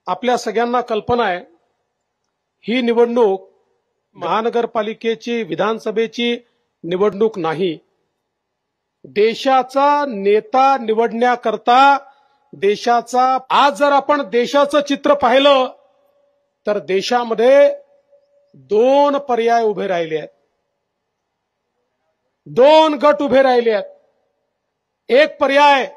आपल्या सगळ्यांना कल्पना आहे ही निवडणूक महानगरपालिकेची विधानसभेची निवडणूक नाही। देशाचा नेता निवडण्याकरता देशाचा आज जर आपण देशाचं चित्र पाहिलं तर देशामध्ये दोन पर्याय उभे राहिले आहेत, दोन गट उभे राहिले आहेत। एक पर्याय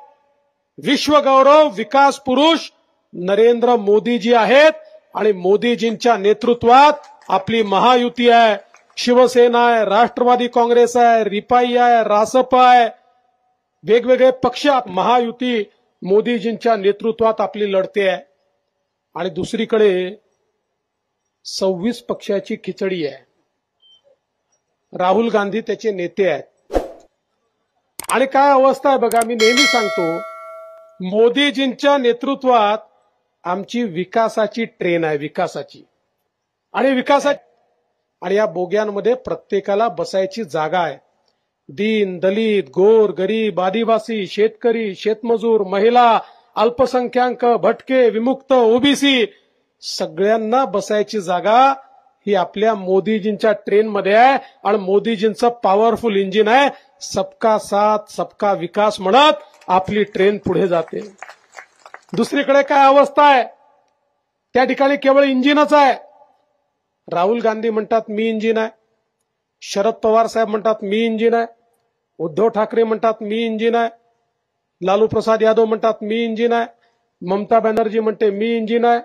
विश्वगौरव विकास पुरुष नरेंद्र मोदीजी आहेत आणि मोदीजींच्या नेतृत्वात आपली महायुती आहे, शिवसेना आहे, राष्ट्रवादी काँग्रेस आहे, रिपाई आहे, रासपा आहे, वेगवेगळे पक्ष महायुती मोदीजींच्या नेतृत्वात आपली लढते आहे। आणि दुसरीकडे 26 पक्षाची खिचडी आहे, राहुल गांधी त्याचे नेते आहेत। आणि काय अवस्था आहे बघा, मी नेहमी सांगतो मोदीजींच्या नेतृत्वात आमची विकासाची ट्रेन आहे, विकासाची आणि या बोग्यांमध्ये प्रत्येकाला बसायची जागा आहे। दीन दलित गोर गरीब आदिवासी शेतकरी शेतमजूर महिला अल्पसंख्याक भटके विमुक्त ओबीसी सगळ्यांना बसायची जागा ही आपल्या मोदीजींच्या ट्रेन मध्ये आहे। आणि मोदीजींचं पॉवरफुल इंजिन आहे, सबका साथ सबका विकास म्हणत आपली ट्रेन पुढे जाते। दुसरीकडे काय अवस्था आहे, त्या ठिकाणी केवळ इंजिनच आहे। राहुल गांधी म्हणतात मी इंजिन आहे, शरद पवार साहेब म्हणतात मी इंजिन आहे, उद्धव ठाकरे म्हणतात मी इंजिन आहे, लालू प्रसाद यादव म्हणतात मी इंजिन आहे, ममता बॅनर्जी म्हणते मी इंजिन आहे,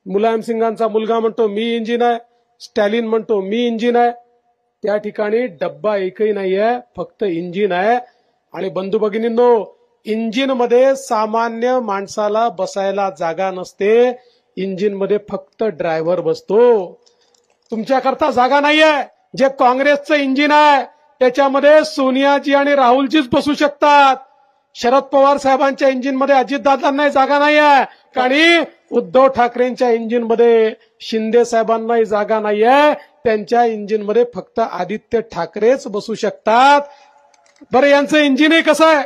मुलायम सिंगांचा मुलगा म्हणतो मी इंजिन आहे, स्टॅलिन म्हणतो मी इंजिन आहे। त्या ठिकाणी डब्बा एकही नाहीये, फक्त इंजिन आहे। आणि बंधू भगिनींनो, इंजिन मध्ये सामान्य माणसाला बसायला जागा नसते, इंजिन मध्ये फक्त ड्रायव्हर बसतो। तुमच्याकरता जागा नाहीये। जे काँग्रेसचं इंजिन आहे त्याच्यामध्ये सोनियाजी आणि राहुलजीच बसू शकतात। शरद पवार साहेबांच्या इंजिन मध्ये अजितदादांनाही जागा नाहीये आणि उद्धव ठाकरेंच्या इंजिन मध्ये शिंदे साहेबांनाही जागा नाहीये। त्यांच्या इंजिन मध्ये फक्त आदित्य ठाकरेच बसू शकतात। बरं, यांचं इंजिनही कसं आहे,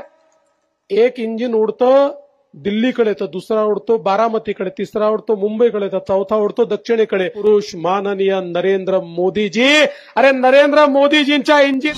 एक इंजिन उडतं दिल्लीकडे तर दुसरा उडतो बारामतीकडे, तिसरा उडतो मुंबईकडे तर चौथा उडतो दक्षिणेकडे। पुरुष माननीय नरेंद्र मोदीजी, अरे नरेंद्र मोदीजींच्या इंजिन